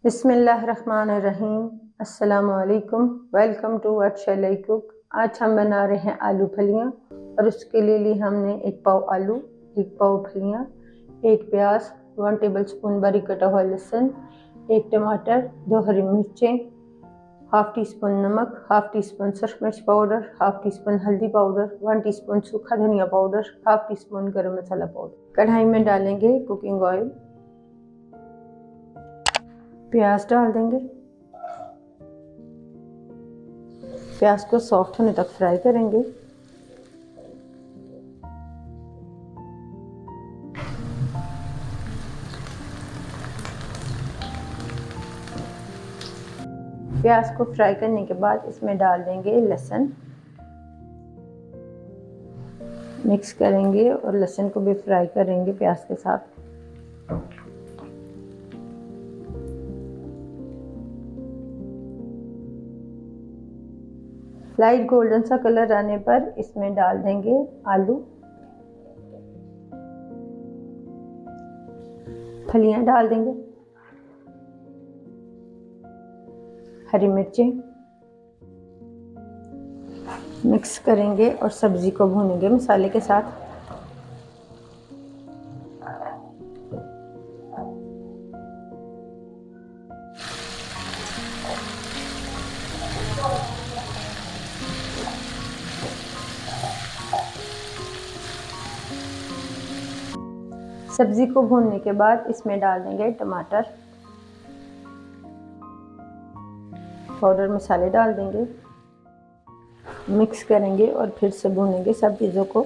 बिस्मिल्लाहिर्रहमानिर्रहीम। अस्सलामुअलैकुम। Welcome to what shall I cook. आज हम बना रहे हैं आलू फलियाँ और उसके लिए ली हमने 1 पाव आलू, 1 पाव फलियाँ, 1 प्याज, 1 टेबलस्पून बारीक कटा हुआ लहसुन, 1 टमाटर, 2 हरी मिर्चें, हाफ टी स्पून नमक, हाफ टी स्पून सर्फ मिर्च पाउडर, हाफ टी स्पून हल्दी पाउडर, 1 टीस्पून सूखा धनिया पाउडर, हाफ टी स्पून गरम मसाला पाउडर। कढ़ाई में डालेंगे कुकिंग ऑयल, प्याज डाल देंगे। प्याज को सॉफ्ट होने तक फ्राई करेंगे। प्याज को फ्राई करने के बाद इसमें डाल देंगे लहसुन, मिक्स करेंगे और लहसुन को भी फ्राई करेंगे प्याज के साथ। लाइट गोल्डन सा कलर आने पर इसमें डाल देंगे आलू, फलियां डाल देंगे, हरी मिर्चें, मिक्स करेंगे और सब्जी को भूनेंगे मसाले के साथ। सब्जी को भूनने के बाद इसमें डाल देंगे टमाटर, पाउडर मसाले डाल देंगे, मिक्स करेंगे और फिर से भूनेंगे सब चीज़ों को।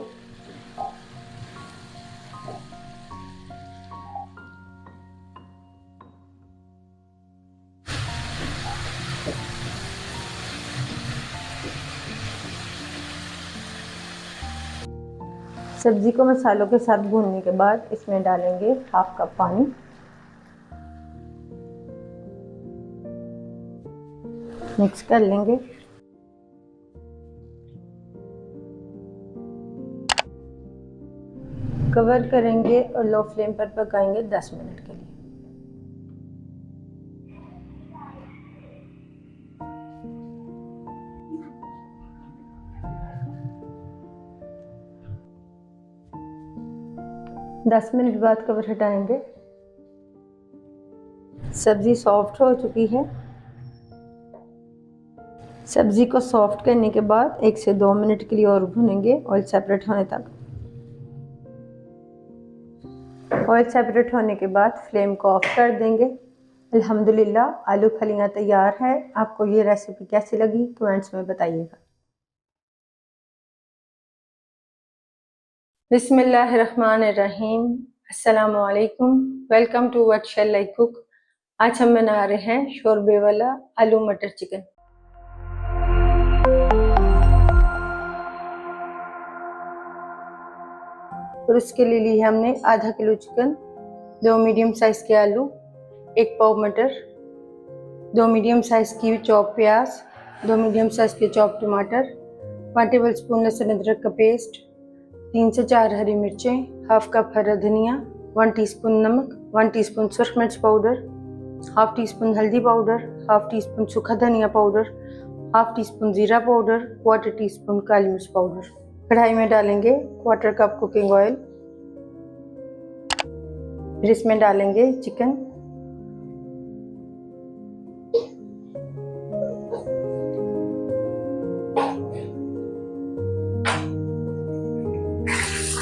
सब्जी को मसालों के साथ भूनने के बाद इसमें डालेंगे हाफ कप पानी, मिक्स कर लेंगे। कवर करेंगे और लो फ्लेम पर पकाएंगे 10 मिनट के लिए। दस मिनट बाद कवर हटाएंगे। सब्जी सॉफ्ट हो चुकी है। सब्जी को सॉफ्ट करने के बाद 1 से 2 मिनट के लिए और भूनेंगे ऑयल सेपरेट होने तक। ऑयल सेपरेट होने के बाद फ्लेम को ऑफ कर देंगे। अल्हम्दुलिल्लाह आलू फलियाँ तैयार है। आपको ये रेसिपी कैसी लगी कमेंट्स में बताइएगा। बिस्मिल्लाहिर्रहमानिर्रहीम। अस्सलामु अलैकुम। Welcome to what shall I cook. आज हम बना रहे हैं शोरबे वाला आलू मटर चिकन। और उसके लिए ली हमने आधा किलो चिकन, 2 मीडियम साइज के आलू, 1 पाव मटर, 2 मीडियम साइज की चॉप प्याज, 2 मीडियम साइज के चॉप टमाटर, 1 टेबलस्पून लहसुन अदरक का पेस्ट, 3 से 4 हरी मिर्चें, हाफ कप हरा धनिया, 1 टीस्पून नमक, 1 टीस्पून सूरख मिर्च पाउडर, हाफ टी स्पून हल्दी पाउडर, हाफ टी स्पून सूखा धनिया पाउडर, हाफ टी स्पून जीरा पाउडर, 1/4 टीस्पून काली मिर्च पाउडर। कढ़ाई में डालेंगे 1/4 कप कुकिंग ऑयल, फिर इसमें डालेंगे चिकन,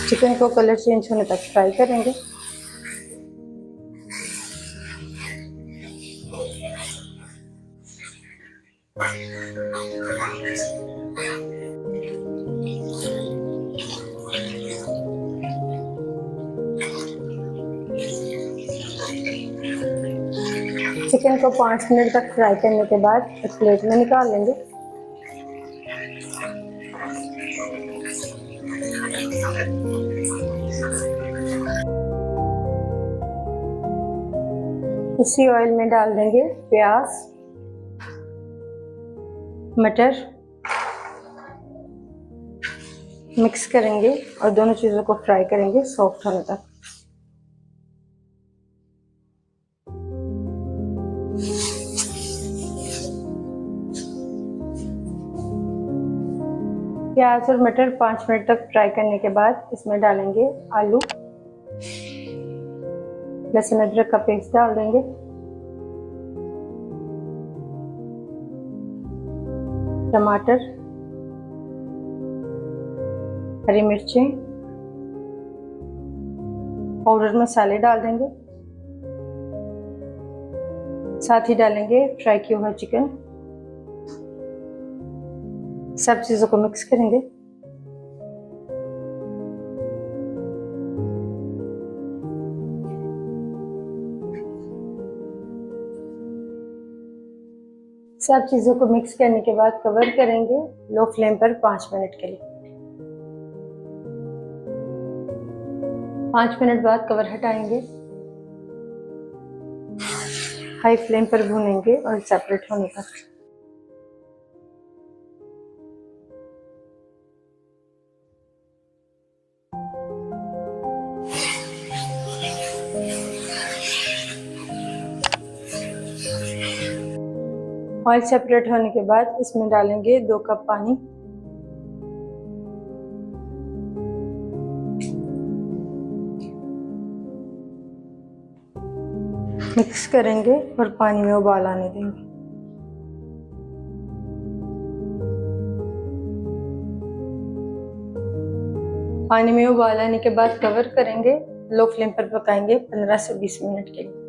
चिकन को कलर चेंज होने तक फ्राई करेंगे। चिकन को 5 मिनट तक फ्राई करने के बाद एक प्लेट में निकाल लेंगे। इसी ऑयल में डाल देंगे प्याज, मटर, मिक्स करेंगे और दोनों चीज़ों को फ्राई करेंगे सॉफ्ट होने तक। प्याज और मटर 5 मिनट तक फ्राई करने के बाद इसमें डालेंगे आलू, लहसुन अदरक का पेस्ट डाल देंगे, टमाटर, हरी मिर्चें, पाउडर मसाले डाल देंगे, साथ ही डालेंगे फ्राई किया हुआ चिकन। सब चीज़ों को मिक्स करेंगे। सब चीज़ों को मिक्स करने के बाद कवर करेंगे लो फ्लेम पर 5 मिनट के लिए। 5 मिनट बाद कवर हटाएंगे, हाई फ्लेम पर भूनेंगे और सेपरेट होने तक। ऑयल सेपरेट होने के बाद इसमें डालेंगे 2 कप पानी, मिक्स करेंगे और पानी में उबाल आने देंगे। पानी में उबाल आने के बाद कवर करेंगे, लो फ्लेम पर पकाएंगे 15 से 20 मिनट के लिए।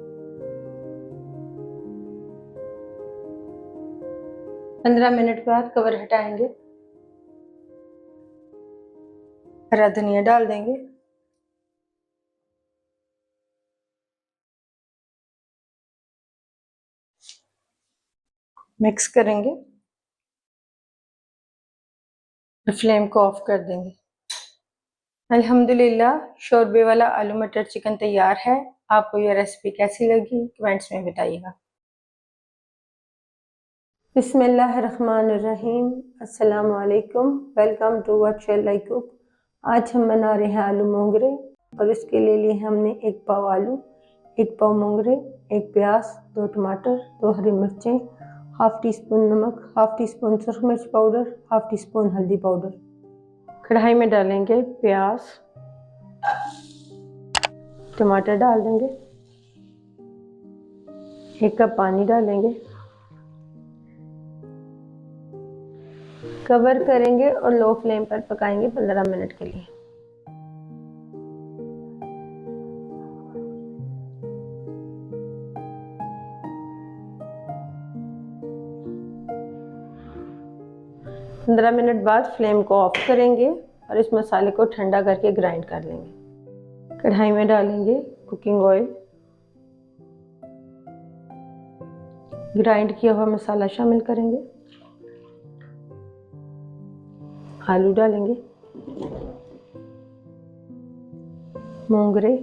15 मिनट बाद कवर हटाएंगे, हरा धनिया डाल देंगे, मिक्स करेंगे और फ्लेम को ऑफ कर देंगे। अल्हम्दुलिल्लाह शोरबे वाला आलू मटर चिकन तैयार है। आपको यह रेसिपी कैसी लगी कमेंट्स में बताइएगा। बिस्मिल्लाहिर्रहमानिर्रहीम, अस्सलाम वालेकुम, welcome to what shall I cook. आज हम बना रहे हैं आलू मोंगरे और इसके लिए हमने 1 पाव आलू, 1 पाव मोंगरे, 1 प्याज, 2 टमाटर, 2 हरी मिर्चें, हाफ टी स्पून नमक, हाफ टी स्पून सुरख मिर्च पाउडर, हाफ टी स्पून हल्दी पाउडर। कढ़ाई में डालेंगे प्याज, टमाटर डाल देंगे, 1 कप पानी डालेंगे, कवर करेंगे और लो फ्लेम पर पकाएंगे 15 मिनट के लिए। पंद्रह मिनट बाद फ्लेम को ऑफ करेंगे और इस मसाले को ठंडा करके ग्राइंड कर लेंगे। कढ़ाई में डालेंगे कुकिंग ऑयल, ग्राइंड किया हुआ मसाला शामिल करेंगे, आलू डालेंगे, मोंगरे,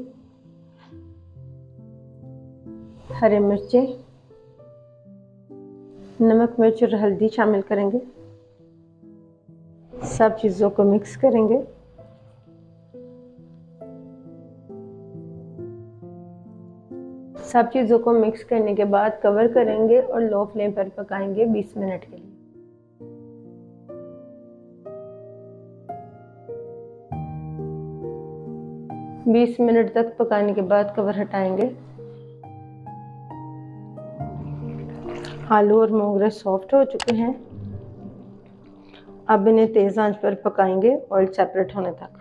हरे मिर्चें, नमक मिर्च और हल्दी शामिल करेंगे। सब चीज़ों को मिक्स करेंगे। सब चीज़ों को मिक्स करने के बाद कवर करेंगे और लो फ्लेम पर पकाएंगे 20 मिनट के लिए। बीस मिनट तक पकाने के बाद कवर हटाएंगे। आलू और मोंगरे सॉफ्ट हो चुके हैं। अब इन्हें तेज आंच पर पकाएंगे ऑयल सेपरेट होने तक।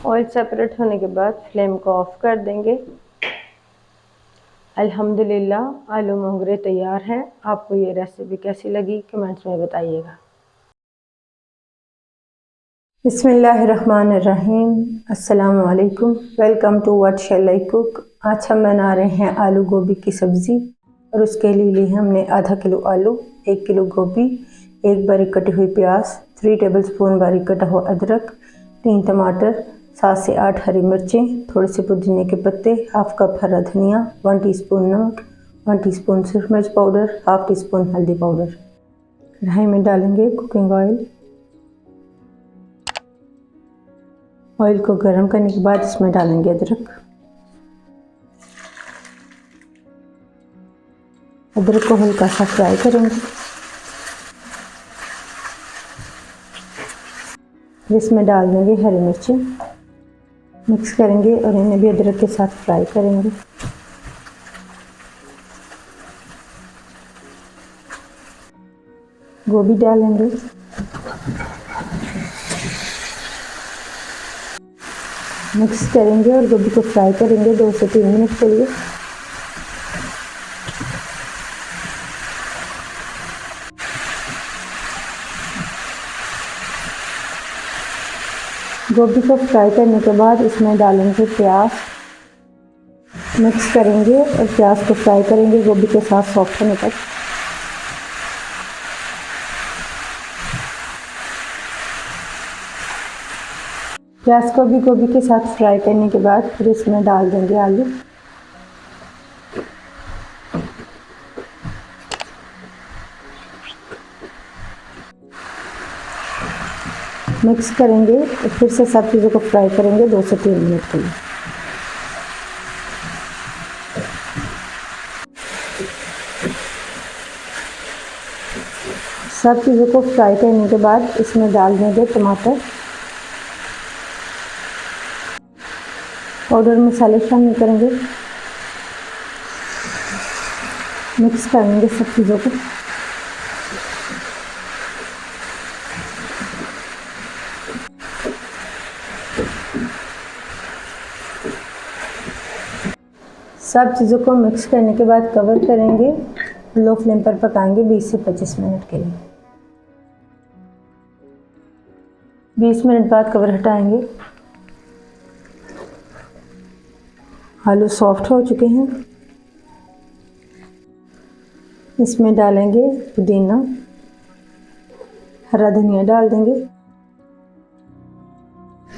ऑयल सेपरेट होने के बाद फ्लेम को ऑफ कर देंगे। अल्हम्दुलिल्लाह आलू मोंगरे तैयार हैं। आपको ये रेसिपी कैसी लगी कमेंट्स में बताइएगा। बिस्मिल्लाहिर्रहमानिर्रहीम, अस्सलाम वालेकुम, welcome to what shall I cook. आज हम बना रहे हैं आलू गोभी की सब्ज़ी और उसके लिए हमने आधा किलो आलू, 1 किलो गोभी, 1 बारीक कटी हुई प्याज, 3 टेबलस्पून बारीक कटा हुआ अदरक, 3 टमाटर, 7 से 8 हरी मिर्चें, थोड़े से पुदीने के पत्ते, हाफ कप हरा धनिया, 1 टीस्पून नमक, 1 टीस्पून सुरख मिर्च पाउडर, हाफ टी स्पून हल्दी पाउडर। कढ़ाई में डालेंगे कुकिंग ऑयल। ऑयल को गर्म करने के बाद इसमें डालेंगे अदरक। अदरक को हल्का सा फ्राई करेंगे। इसमें डाल देंगे हरी मिर्ची, मिक्स करेंगे और इन्हें भी अदरक के साथ फ्राई करेंगे। गोभी डालेंगे, मिक्स करेंगे और गोभी को फ्राई करेंगे 2 से 3 मिनट के लिए। गोभी को फ्राई करने के बाद इसमें डालेंगे प्याज, मिक्स करेंगे और प्याज को फ्राई करेंगे गोभी के साथ सॉफ्ट होने तक। प्याज को भी गोभी के साथ फ्राई करने के बाद फिर इसमें डाल देंगे आलू। मिक्स करेंगे और फिर से सब चीज़ों को फ्राई करेंगे 2 से 3 मिनट के लिए। सब चीज़ों को फ्राई करने के बाद इसमें डाल देंगे टमाटर, पाउडर मसाले शामिल करेंगे, मिक्स करेंगे सब चीज़ों को। सब चीज़ों को मिक्स करने के बाद कवर करेंगे, लो फ्लेम पर पकाएंगे 20 से 25 मिनट के लिए। 20 मिनट बाद कवर हटाएंगे। आलू सॉफ्ट हो चुके हैं। इसमें डालेंगे पुदीना, हरा धनिया डाल देंगे,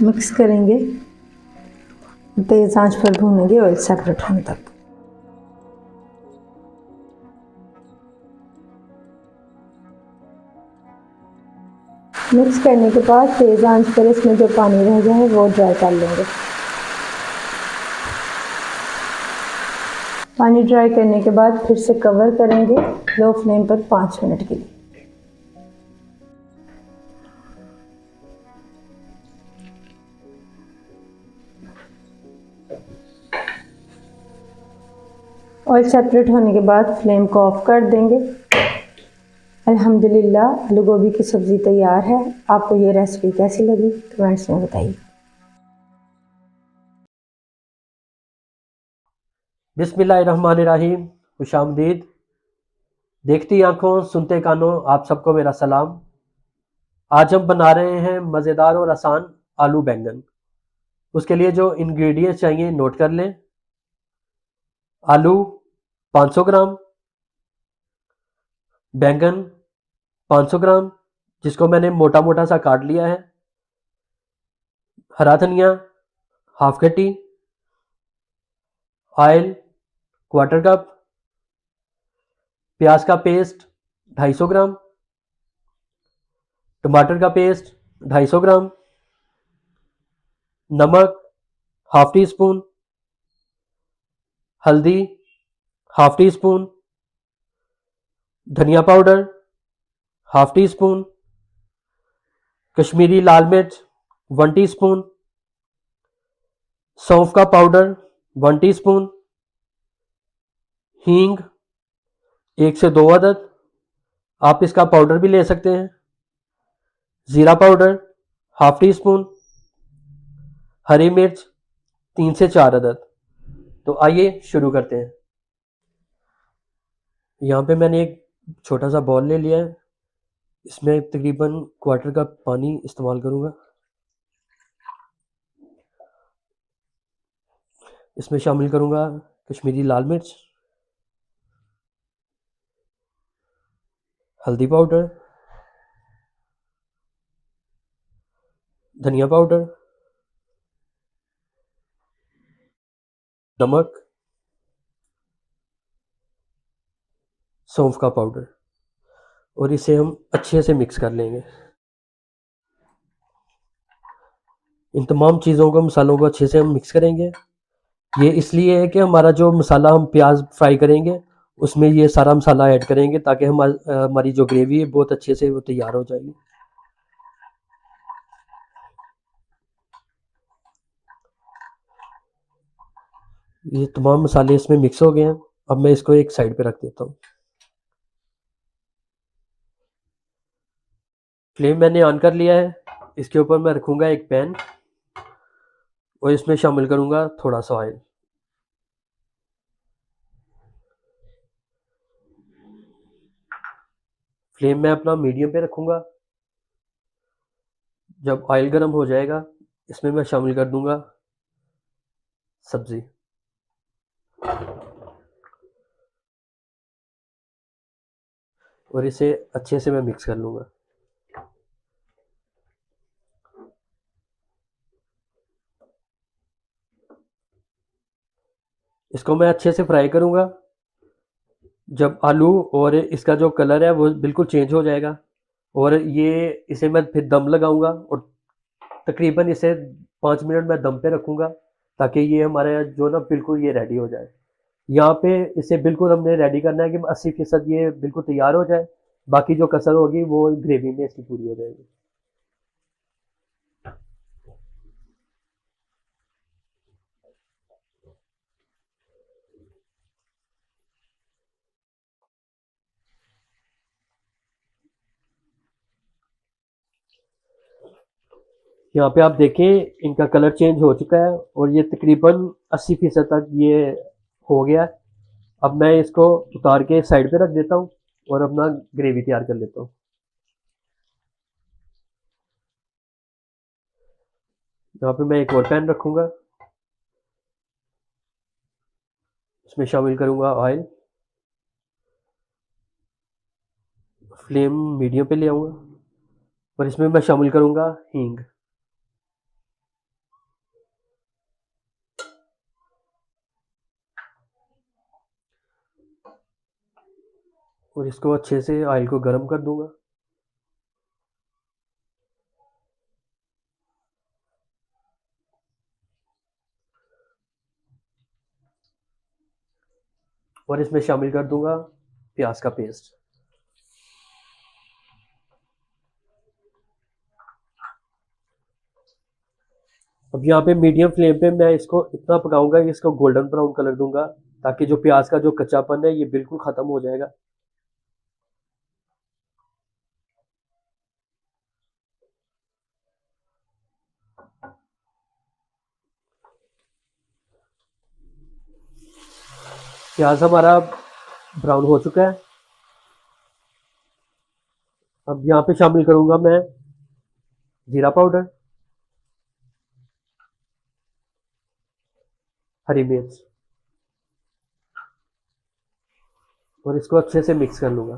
मिक्स करेंगे, तेज आंच पर भूनेंगे ऑयल सेपरेट होने तक। मिक्स करने के बाद तेज आंच पर इसमें जो पानी रह गया है वो ड्राई कर लेंगे। पानी ड्राई करने के बाद फिर से कवर करेंगे लो फ्लेम पर 5 मिनट के लिए। ऑयल सेपरेट होने के बाद फ्लेम को ऑफ कर देंगे। अल्हम्दुलिल्लाह आलू गोभी की सब्ज़ी तैयार है। आपको ये रेसिपी कैसी लगी कमेंट्स में बताइए। बिस्मिल्लाहिर्रहमानिर्रहीम, खुशामदीद। देखती आंखों सुनते कानों आप सबको मेरा सलाम। आज हम बना रहे हैं मज़ेदार और आसान आलू बैंगन। उसके लिए जो इंग्रेडिएंट्स चाहिए नोट कर लें। आलू 500 ग्राम, बैंगन 500 ग्राम जिसको मैंने मोटा मोटा सा काट लिया है, हरा धनिया हाफ कटी, ऑयल क्वार्टर कप, प्याज का पेस्ट 250 ग्राम, टमाटर का पेस्ट 250 ग्राम, नमक हाफ टी स्पून, हल्दी हाफ टी स्पून, धनिया powder half teaspoon, Kashmiri लाल मिर्च 1 टीस्पून, सौंफ का पाउडर 1 टीस्पून, हींग 1 से 2 अदद, आप इसका पाउडर भी ले सकते हैं, जीरा पाउडर हाफ टी स्पून, हरी मिर्च 3 से 4 अदद। तो आइए शुरू करते हैं। यहाँ पे मैंने एक छोटा सा बॉल ले लिया है, इसमें तकरीबन क्वार्टर कप पानी इस्तेमाल करूँगा। इसमें शामिल करूँगा कश्मीरी लाल मिर्च, हल्दी पाउडर, धनिया पाउडर, नमक, सौंफ का पाउडर और इसे हम अच्छे से मिक्स कर लेंगे। इन तमाम चीज़ों को, मसालों को अच्छे से हम मिक्स करेंगे। ये इसलिए है कि हमारा जो मसाला हम प्याज फ्राई करेंगे उसमें ये सारा मसाला ऐड करेंगे ताकि हमारी जो ग्रेवी है बहुत अच्छे से वो तैयार हो जाएगी। ये तमाम मसाले इसमें मिक्स हो गए हैं। अब मैं इसको एक साइड पे रख देता हूँ। फ्लेम मैंने ऑन कर लिया है। इसके ऊपर मैं रखूँगा एक पैन और इसमें शामिल करूँगा थोड़ा सा ऑयल। फ्लेम मैं अपना मीडियम पे रखूँगा। जब ऑयल गर्म हो जाएगा इसमें मैं शामिल कर दूँगा सब्ज़ी। और इसे अच्छे से मैं मिक्स कर लूँगा। इसको मैं अच्छे से फ्राई करूँगा। जब आलू और इसका जो कलर है वो बिल्कुल चेंज हो जाएगा और ये इसे मैं फिर दम लगाऊंगा और तकरीबन इसे 5 मिनट मैं दम पे रखूँगा ताकि ये हमारे जो ना बिल्कुल ये रेडी हो जाए। यहाँ पे इसे बिल्कुल हमने रेडी करना है कि 80% ये बिल्कुल तैयार हो जाए। बाकी जो कसर होगी वो ग्रेवी में इसकी पूरी हो जाएगी। यहाँ पे आप देखें इनका कलर चेंज हो चुका है और ये तकरीबन 80% तक ये हो गया है। अब मैं इसको उतार के साइड पे रख देता हूँ और अपना ग्रेवी तैयार कर लेता हूँ। यहाँ पे मैं एक और पैन रखूँगा। इसमें शामिल करूँगा ऑयल। फ्लेम मीडियम पे ले आऊँगा और इसमें मैं शामिल करूँगा हींग। और इसको अच्छे से ऑयल को गर्म कर दूँगा। और इसमें शामिल कर दूँगा प्याज का पेस्ट। अब यहाँ पे मीडियम फ्लेम पे मैं इसको इतना पकाऊंगा कि इसको गोल्डन ब्राउन कलर दूंगा ताकि जो प्याज का जो कच्चापन है ये बिल्कुल ख़त्म हो जाएगा। प्याज हमारा ब्राउन हो चुका है। अब यहाँ पे शामिल करूँगा मैं जीरा पाउडर, हरी मिर्च और इसको अच्छे से मिक्स कर लूँगा।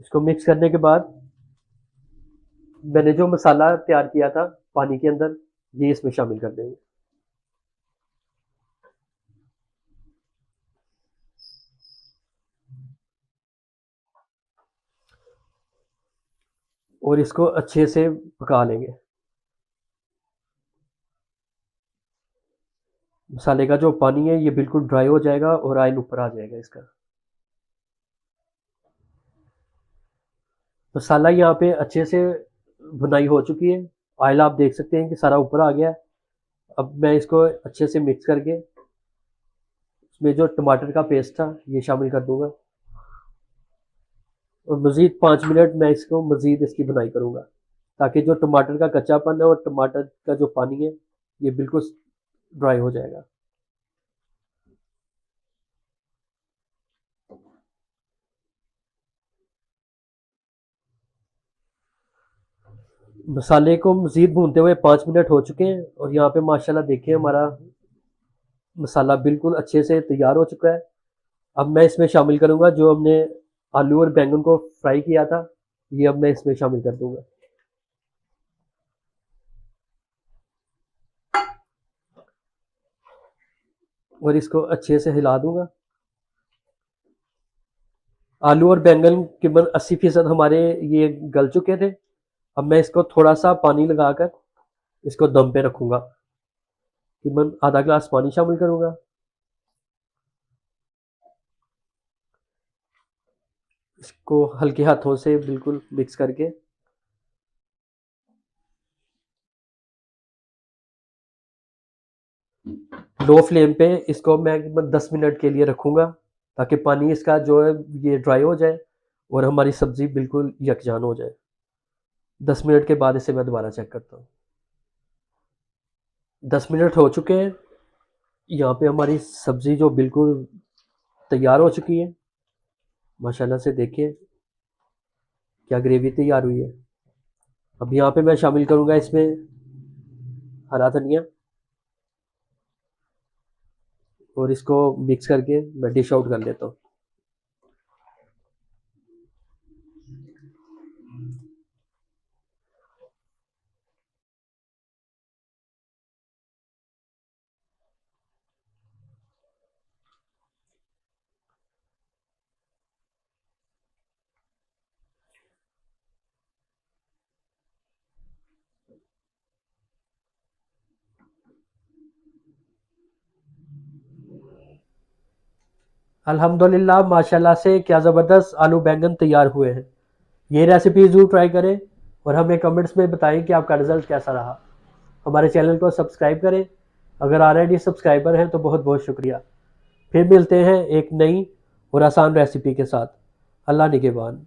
इसको मिक्स करने के बाद मैंने जो मसाला तैयार किया था पानी के अंदर ये इसमें शामिल कर देंगे। और इसको अच्छे से पका लेंगे। मसाले का जो पानी है ये बिल्कुल ड्राई हो जाएगा और ऑयल ऊपर आ जाएगा इसका। मसाला यहाँ पे अच्छे से भुनाई हो चुकी है। ऑयल आप देख सकते हैं कि सारा ऊपर आ गया है। अब मैं इसको अच्छे से मिक्स करके इसमें जो टमाटर का पेस्ट था ये शामिल कर दूंगा और मज़ीद 5 मिनट मैं इसको मज़ीद इसकी भुनाई करूँगा ताकि जो टमाटर का कच्चापन है और टमाटर का जो पानी है ये बिल्कुल ड्राई हो जाएगा। मसाले को मज़ीद भूनते हुए 5 मिनट हो चुके हैं और यहाँ पे माशाल्लाह देखिए हमारा मसाला बिल्कुल अच्छे से तैयार हो चुका है। अब मैं इसमें शामिल करूँगा जो हमने आलू और बैंगन को फ्राई किया था ये अब मैं इसमें शामिल कर दूँगा। और इसको अच्छे से हिला दूंगा। आलू और बैंगन करीबन 80% हमारे ये गल चुके थे। अब मैं इसको थोड़ा सा पानी लगाकर इसको दम पे रखूंगा। करीबन आधा गिलास पानी शामिल करूंगा। इसको हल्के हाथों से बिल्कुल मिक्स करके लो फ्लेम पे इसको मैं 10 मिनट के लिए रखूंगा, ताकि पानी इसका जो है ये ड्राई हो जाए और हमारी सब्जी बिल्कुल यकजान हो जाए। 10 मिनट के बाद इसे मैं दोबारा चेक करता हूँ। 10 मिनट हो चुके हैं। यहाँ पे हमारी सब्जी जो बिल्कुल तैयार हो चुकी है। माशाल्लाह से देखिए क्या ग्रेवी तैयार हुई है। अब यहाँ पे मैं शामिल करूँगा इसमें हरा धनिया और इसको मिक्स करके मैं डिश आउट कर लेता हूँ। अल्हम्दुलिल्लाह माशाल्लाह से क्या ज़बरदस्त आलू बैंगन तैयार हुए हैं। ये रेसिपी ज़रूर ट्राई करें और हमें कमेंट्स में बताएं कि आपका रिज़ल्ट कैसा रहा। हमारे चैनल को सब्सक्राइब करें। अगर ऑलरेडी सब्सक्राइबर हैं तो बहुत बहुत शुक्रिया। फिर मिलते हैं एक नई और आसान रेसिपी के साथ। अल्लाह निगहबान।